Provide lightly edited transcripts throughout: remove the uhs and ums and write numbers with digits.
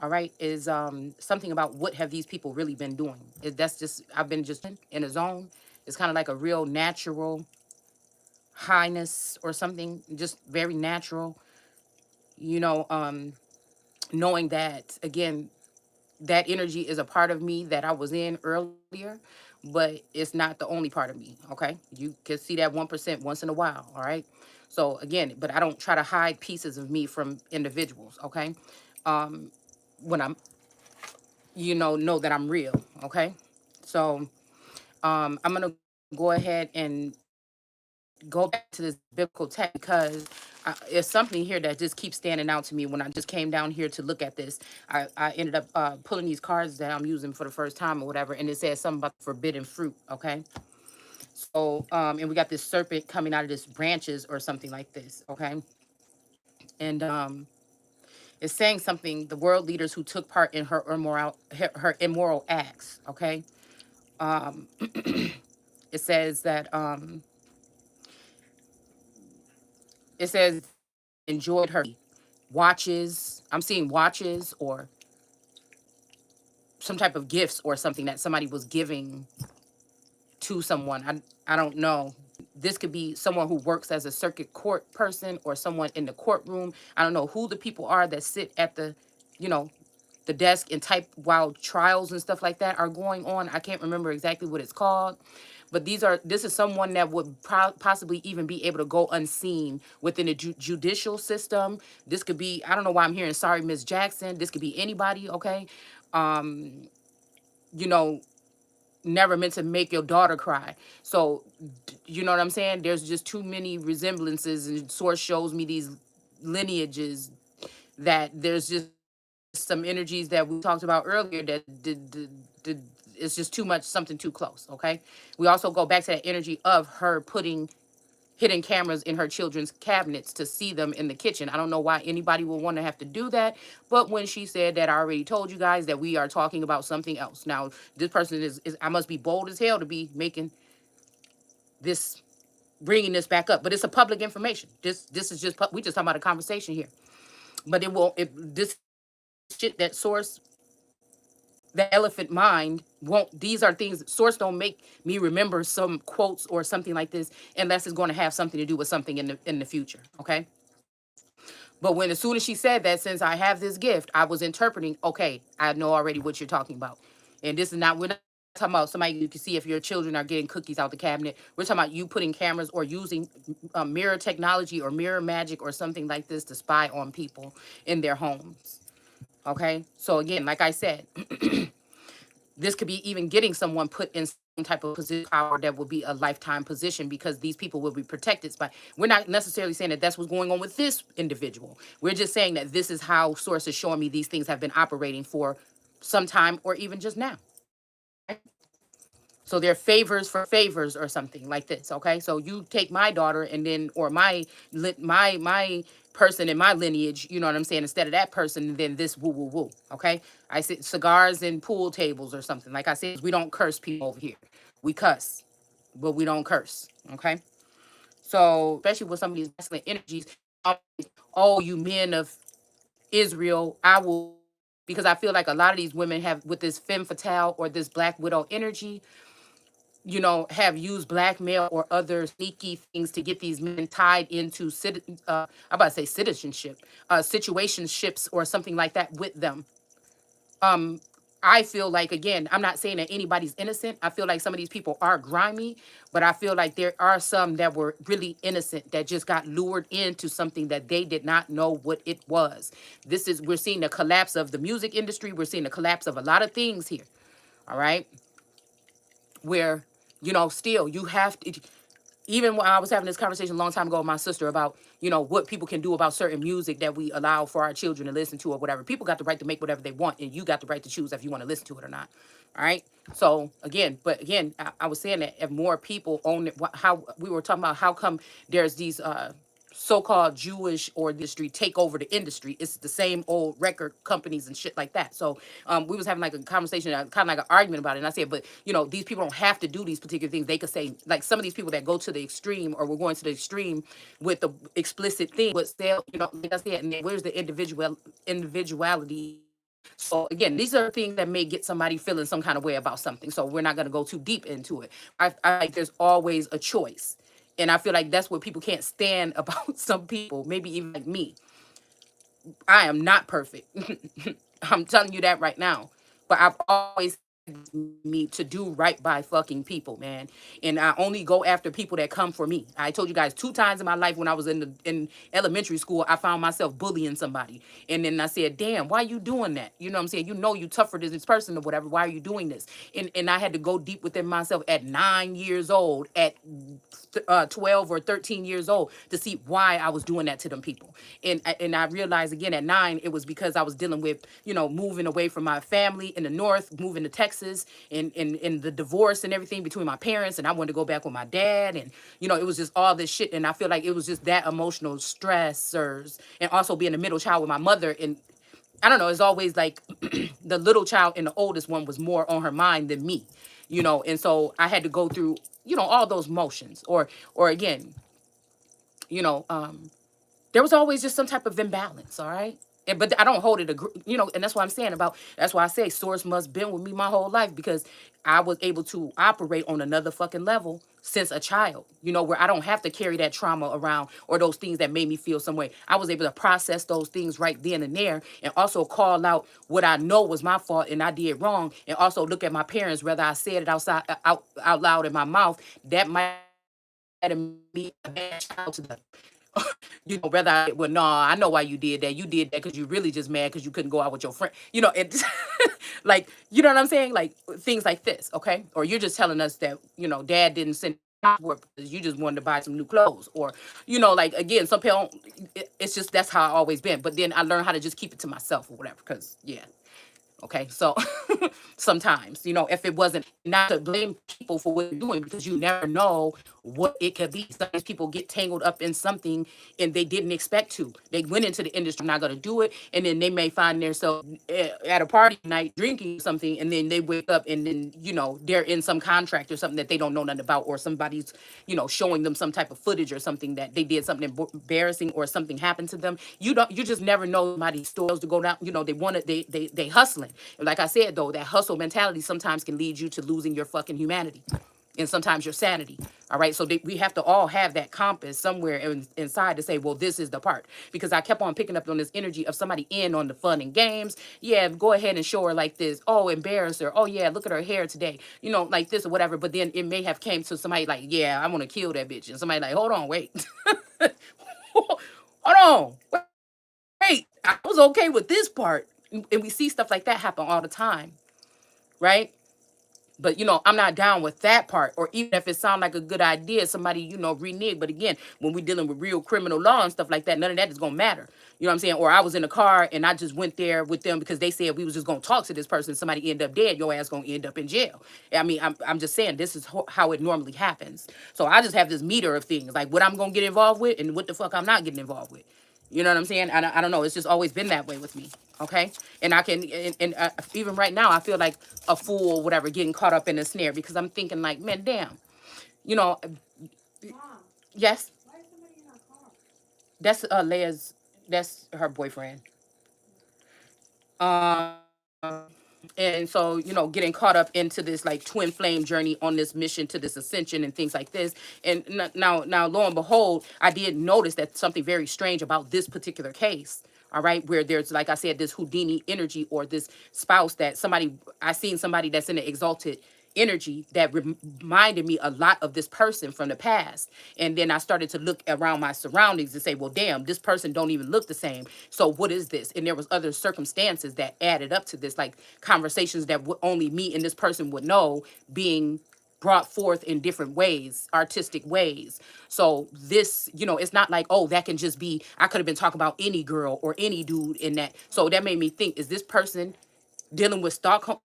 all right, is something about what have these people really been doing. That's just, I've been just in a zone. It's kind of like a real natural highness or something, just very natural, you know, knowing that, again, that energy is a part of me that I was in earlier, but it's not the only part of me. Okay. You can see that 1% once in a while. All right. So again, but I don't try to hide pieces of me from individuals. Okay. Um, when I'm, know that I'm real. Okay. So I'm going to go ahead and go back to this biblical text because it's something here that just keeps standing out to me. When I just came down here to look at this, I ended up pulling these cards that I'm using for the first time or whatever, and it says something about the forbidden fruit. Okay. So, and we got this serpent coming out of this branches or something like this. Okay. And it's saying something, the world leaders who took part in her immoral acts. Okay. Um, it says that, it says enjoyed her watches. I'm seeing watches or some type of gifts or something that somebody was giving to someone. I don't know. This could be someone who works as a circuit court person or someone in the courtroom. I don't know who the people are that sit at the, you know, the desk and type while trials and stuff like that are going on. I can't remember exactly what it's called. But this is someone that would possibly even be able to go unseen within the judicial system. This could be, I don't know why I'm hearing sorry, Miss Jackson. This could be anybody, okay? Um, you know, never meant to make your daughter cry. So, you know what I'm saying? There's just too many resemblances, and source shows me these lineages that there's just some energies that we talked about earlier that it's just too much, something too close. Okay. We also go back to that energy of her putting hidden cameras in her children's cabinets to see them in the kitchen. I don't know why anybody would want to have to do that. But when she said that, I already told you guys that we are talking about something else. Now, this person is I must be bold as hell to be making this, bringing this back up. But it's a public information. This is just, we just talking about a conversation here. But it will, this shit that source, the elephant mind won't, these are things, source don't make me remember some quotes or something like this unless it's going to have something to do with something in the future. Okay. But when, as soon as she said that, since I have this gift, I was interpreting, okay, I know already what you're talking about. And this is not, we're not talking about somebody you can see if your children are getting cookies out the cabinet. We're talking about you putting cameras or using mirror technology or mirror magic or something like this to spy on people in their homes. Okay. So again, like I said, this could be even getting someone put in some type of position power that will be a lifetime position, because these people will be protected by, we're not necessarily saying that that's what's going on with this individual. We're just saying that this is how source is showing me these things have been operating for some time or even just now. Okay. So they're favors for favors or something like this. Okay. So you take my daughter and then, or my person in my lineage, you know what I'm saying, instead of that person, then this woo woo woo. Okay. I said cigars and pool tables or something. Like I said, we don't curse people over here. We cuss, but we don't curse. Okay. So especially with some of these masculine energies, oh, you men of Israel, I will, because I feel like a lot of these women have, with this femme fatale or this black widow energy, have used blackmail or other sneaky things to get these men tied into, I'm about to say citizenship, situationships or something like that with them. Um, I feel like, again, I'm not saying that anybody's innocent. I feel like some of these people are grimy, but I feel like there are some that were really innocent that just got lured into something that they did not know what it was. We're seeing the collapse of the music industry. We're seeing the collapse of a lot of things here. All right. Where, still you have to, even when I was having this conversation a long time ago with my sister about, what people can do about certain music that we allow for our children to listen to or whatever. People got the right to make whatever they want, and you got the right to choose if you want to listen to it or not. All right. So again, I was saying that if more people own it, how we were talking about, how come there's these so-called Jewish or industry take over the industry? It's the same old record companies and shit like that. So we was having like a conversation, kind of like an argument about it. And I said, but these people don't have to do these particular things. They could say, like, some of these people that go to the extreme, or we're going to the extreme with the explicit thing, but still, like I said, and then where's the individuality So again, these are things that may get somebody feeling some kind of way about something. So we're not going to go too deep into it. I like there's always a choice. And I feel like that's what people can't stand about some people, maybe even like me. I am not perfect. I'm telling you that right now. But I've always me to do right by fucking people, man. And I only go after people that come for me. I told you guys 2 times in my life when I was in elementary school, I found myself bullying somebody. And then I said, damn, why you doing that? You know what I'm saying? You know you tougher than this person or whatever. Why are you doing this? And I had to go deep within myself at 9 years old, at 12 or 13 years old to see why I was doing that to them people. And I realized again at 9, it was because I was dealing with, moving away from my family in the north, moving to Texas, and the divorce and everything between my parents. And I wanted to go back with my dad. And, it was just all this shit. And I feel like it was just that emotional stressors, and also being a middle child with my mother. And I don't know, it's always like the little child and the oldest one was more on her mind than me, and so I had to go through, all those motions, or again, you know, um, there was always just some type of imbalance, all right? But I don't hold it, and that's what I'm saying about, that's why I say source must been with me my whole life, because I was able to operate on another fucking level since a child, where I don't have to carry that trauma around or those things that made me feel some way. I was able to process those things right then and there, and also call out what I know was my fault and I did wrong, and also look at my parents, whether I said it out loud in my mouth, that might be a bad child to them. Whether well, no, I know why you did that. You did that because you really just mad because you couldn't go out with your friend. It's like, you know what I'm saying? Like things like this, okay? Or you're just telling us that, dad didn't send work because you just wanted to buy some new clothes. Or, like again, some people, it's just that's how I always been. But then I learned how to just keep it to myself or whatever. Because yeah. Okay, so sometimes, if it wasn't, not to blame people for what they're doing, because you never know what it could be. Sometimes people get tangled up in something and they didn't expect to. They went into the industry, not going to do it, and then they may find themselves at a party night drinking something, and then they wake up and then, they're in some contract or something that they don't know nothing about, or somebody's, showing them some type of footage or something that they did something embarrassing or something happened to them. You just never know somebody's stories to go down. They want it, they hustling. And like I said, though, that hustle mentality sometimes can lead you to losing your fucking humanity and sometimes your sanity. All right. So we have to all have that compass somewhere inside to say, well, this is the part. Because I kept on picking up on this energy of somebody in on the fun and games. Yeah, go ahead and show her like this. Oh, embarrass her. Oh, yeah, look at her hair today. Like this or whatever. But then it may have came to somebody like, yeah, I want to kill that bitch. And somebody like, hold on, wait. Hold on. Wait, I was okay with this part. And we see stuff like that happen all the time. Right? But, I'm not down with that part. Or even if it sounds like a good idea, somebody, renege. But again, when we're dealing with real criminal law and stuff like that, none of that is going to matter. You know what I'm saying? Or I was in a car and I just went there with them because they said we was just going to talk to this person. Somebody end up dead. Your ass going to end up in jail. I mean, I'm just saying this is how it normally happens. So I just have this meter of things, like what I'm going to get involved with and what the fuck I'm not getting involved with. You know what I'm saying? I don't know. It's just always been that way with me. Okay. And I can, and even right now, I feel like a fool or whatever getting caught up in a snare, because I'm thinking like, man, damn, you know, Mom, yes, why is somebody in our car? that's Leia's, that's her boyfriend. Um, and so, getting caught up into this like twin flame journey on this mission to this ascension and things like this. And now, lo and behold, I did notice that something very strange about this particular case. All right, where there's, like I said, this Houdini energy, or this spouse that I seen somebody that's in an exalted energy that reminded me a lot of this person from the past. And then I started to look around my surroundings and say, well, damn, this person don't even look the same. So what is this? And there was other circumstances that added up to this, like conversations that only me and this person would know, being brought forth in different ways, artistic ways. So this, it's not like, oh, that can just be, I could have been talking about any girl or any dude in that. So that made me think, is this person dealing with Stockholm?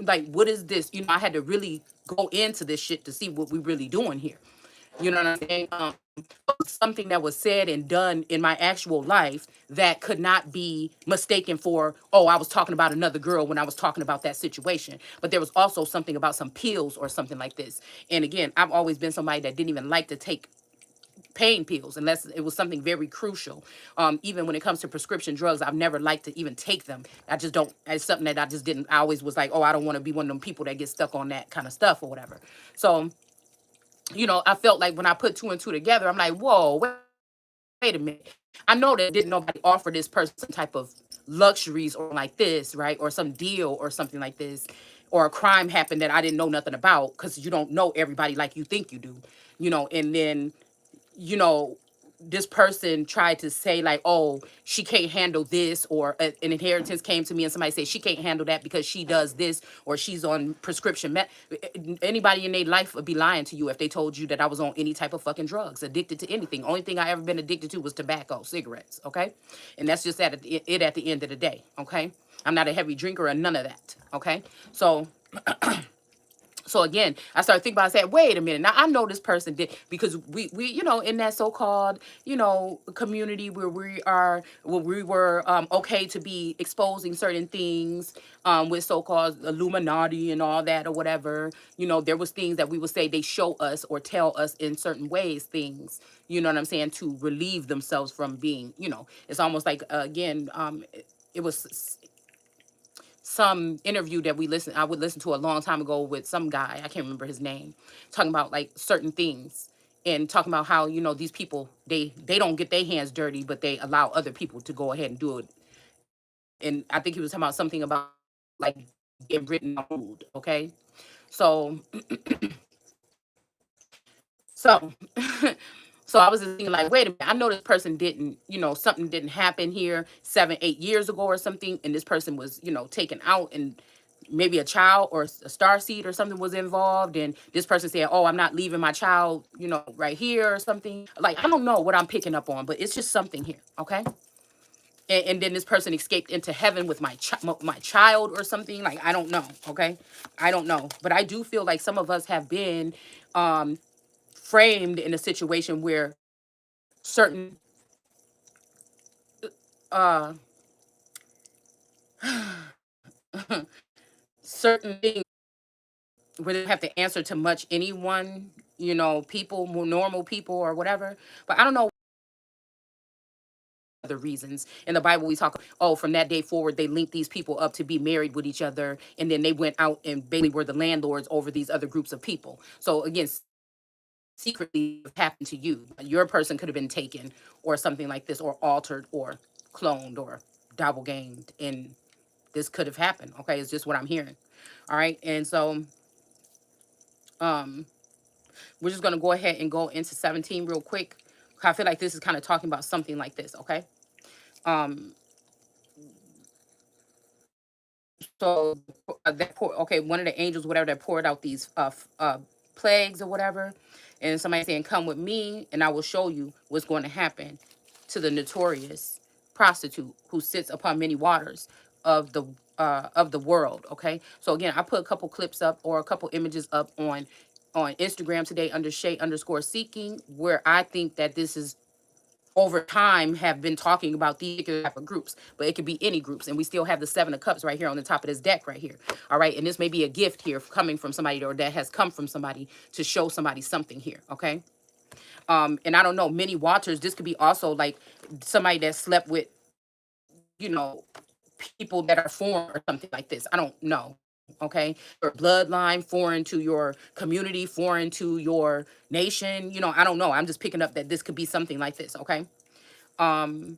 Like, what is this? I had to really go into this shit to see what we really doing here. You know what I'm saying? Something that was said and done in my actual life that could not be mistaken for, oh, I was talking about another girl when I was talking about that situation. But there was also something about some pills or something like this. And again, I've always been somebody that didn't even like to take pain pills unless it was something very crucial. Even when it comes to prescription drugs, I've never liked to even take them. I just don't. It's something that I just didn't. I always was like, oh, I don't want to be one of them people that get stuck on that kind of stuff or whatever. So, I felt like when I put two and two together, I'm like, whoa, wait a minute. I know that didn't nobody offer this person some type of luxuries or like this, right? Or some deal or something like this. Or a crime happened that I didn't know nothing about, because you don't know everybody like you think you do, and then you know, this person tried to say like, oh, she can't handle this, or an inheritance came to me and somebody said she can't handle that because she does this, or she's on prescription anybody in their life would be lying to you if they told you that I was on any type of fucking drugs, addicted to anything. Only thing I ever been addicted to was tobacco, cigarettes, okay? And that's just at the end of the day, okay? I'm not a heavy drinker or none of that, okay? So again, I started thinking about it. I said, wait a minute. Now I know this person did, because we in that so-called, community where we were okay to be exposing certain things with so-called Illuminati and all that or whatever. There was things that we would say they show us or tell us in certain ways, things, you know what I'm saying, to relieve themselves from being, it's almost like, again, it was some interview that I would listen to a long time ago with some guy, I can't remember his name, talking about like certain things and talking about how, these people, they don't get their hands dirty, but they allow other people to go ahead and do it. And I think he was talking about something about like getting written food, okay? So so so I was just thinking like, wait a minute, I know this person didn't, something didn't happen here 7, 8 years ago or something, and this person was, taken out, and maybe a child or a star seed or something was involved, and this person said, oh, I'm not leaving my child, right here or something. Like, I don't know what I'm picking up on, but it's just something here, okay? And then this person escaped into heaven with my child or something. Like, I don't know, okay? I don't know. But I do feel like some of us have been framed in a situation where certain uh certain things where they don't have to answer to much anyone, people, more normal people or whatever. But I don't know other reasons. In the Bible, we talk, oh, from that day forward, they linked these people up to be married with each other, and then they went out and basically were the landlords over these other groups of people. So again, secretly happened to you. Your person could have been taken or something like this, or altered or cloned or doppelganged, and this could have happened. Okay, it's just what I'm hearing. All right, and so um we're just gonna go ahead and go into 17 real quick. I feel like this is kind of talking about something like this. Okay, um so okay, one of the angels, whatever, that poured out these plagues or whatever, and somebody saying, come with me and I will show you what's going to happen to the notorious prostitute who sits upon many waters of the world. Okay, so again, I put a couple clips up or a couple images up on Instagram today under _seeking, where I think that this is over time have been talking about these particular type of groups, but it could be any groups. And we still have the 7 of Cups right here on the top of this deck right here. All right, and this may be a gift here coming from somebody, or that has come from somebody to show somebody something here. Okay, and I don't know, many watchers, this could be also like somebody that slept with, you know people that are foreign or something like this. I don't know. Okay, your bloodline foreign to your community, foreign to your nation. I don't know. I'm just picking up that this could be something like this. Okay, um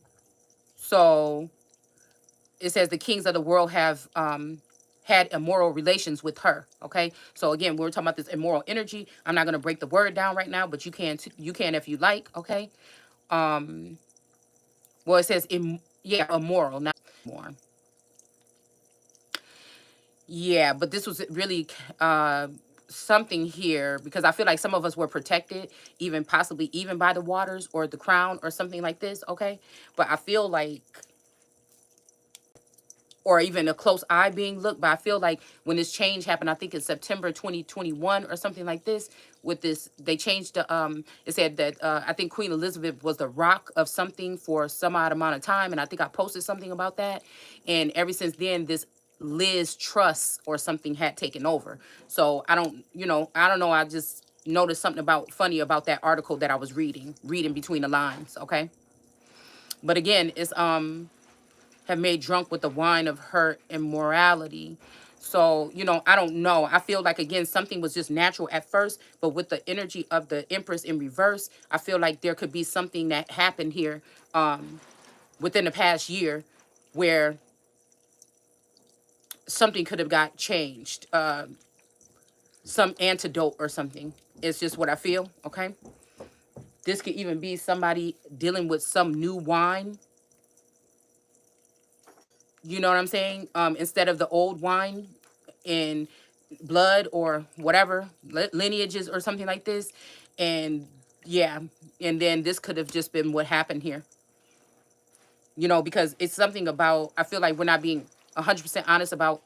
so it says the kings of the world have had immoral relations with her. Okay, so again, we're talking about this immoral energy. I'm not going to break the word down right now, but you can you can if you like. Okay, um well, it says yeah, immoral, not more. Yeah, but this was really something here, because I feel like some of us were protected, even possibly even by the waters or the crown or something like this. Okay, but I feel like, or even a close eye being looked. But I feel like when this change happened, I think in September 2021 or something like this, with this, they changed the, it said that, I think Queen Elizabeth was the rock of something for some odd amount of time. And I think I posted something about that. And ever since then, this Liz Truss or something had taken over. So I don't know. I just, noticed something funny about that article that I was reading between the lines, okay? But again, it's have made drunk with the wine of her immorality. So, you know, I don't know. I feel like, again, something was just natural at first, but with the energy of the Empress in reverse, I feel like there could be something that happened here within the past year where something could have got changed. Some antidote or something. It's just what I feel, okay? This could even be somebody dealing with some new wine. You know what I'm saying? Instead of the old wine in blood or whatever, lineages or something like this. And yeah, and then this could have just been what happened here. You know, because it's something about, I feel like we're not being 100% honest about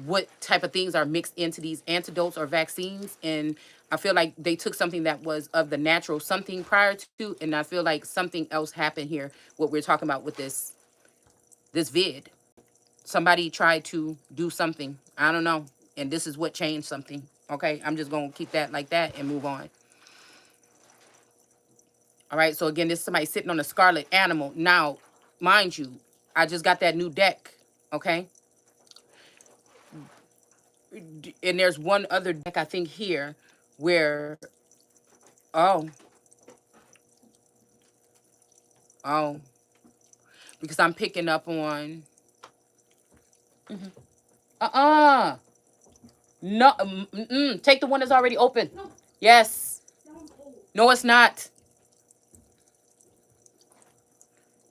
what type of things are mixed into these antidotes or vaccines. And I feel like they took something that was of the natural something prior to, and I feel like something else happened here, what we're talking about with this vid. Somebody tried to do something, I don't know, and this is what changed something. Okay, I'm just gonna keep that like that and move on. All right, so again, this is somebody sitting on a scarlet animal. Now, mind you, I just got that new deck, okay? And there's one other deck, I think, here where, oh, because I'm picking up on, no, take the one that's already open. No, Yes. that one's old. No, it's not.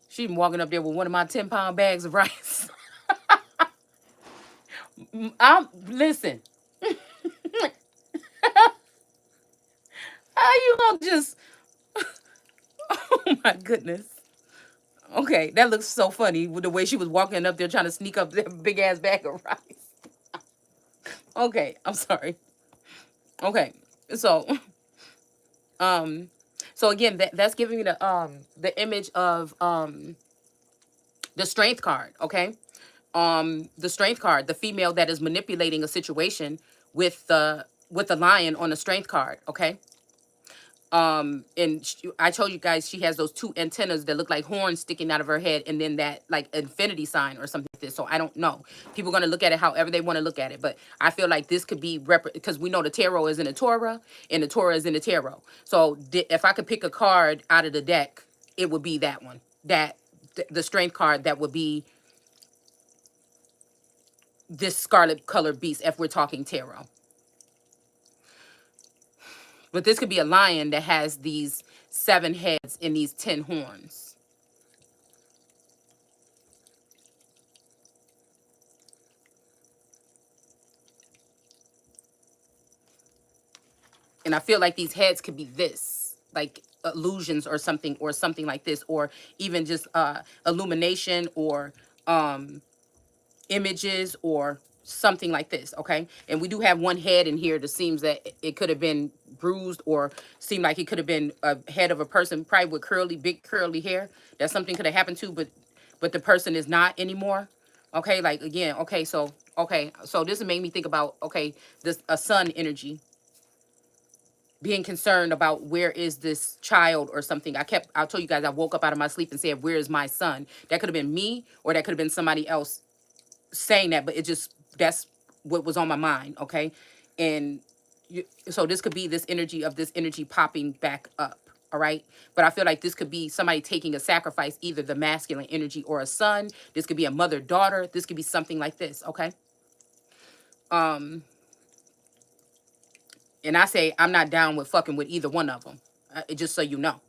She's walking up there with one of my 10-pound bags of rice. Listen. How you gonna just, oh my goodness. Okay, that looks so funny with the way she was walking up there trying to sneak up that big ass bag of rice. Okay, I'm sorry. Okay, so so again, that's giving me the image of the strength card. Okay, the strength card, the female that is manipulating a situation with the lion on the strength card. Okay, and I told you guys she has those two antennas that look like horns sticking out of her head, and then that like infinity sign or something like this. So I don't know. People are going to look at it however they want to look at it, but I feel like this could be because we know the tarot is in the Torah and the Torah is in the tarot. So if I could pick a card out of the deck, it would be that one. That the strength card, that would be this scarlet colored beast if we're talking tarot. But this could be a lion that has these 7 heads and these 10 horns. And I feel like these heads could be this, like illusions or something like this, or even just illumination or images or something like this, okay? And we do have one head in here that seems that it could have been bruised, or seemed like it could have been a head of a person, probably with big curly hair, that something could have happened to, but the person is not anymore. Okay, like again, okay, so this made me think about, okay, this a sun energy, being concerned about where is this child or something. I told you guys, I woke up out of my sleep and said, where is my son? That could have been me, or that could have been somebody else saying that, but that's what was on my mind, okay? And so this could be this energy popping back up, all right? But I feel like this could be somebody taking a sacrifice, either the masculine energy or a son. This could be a mother-daughter. This could be something like this, okay? And I say I'm not down with fucking with either one of them, just so you know,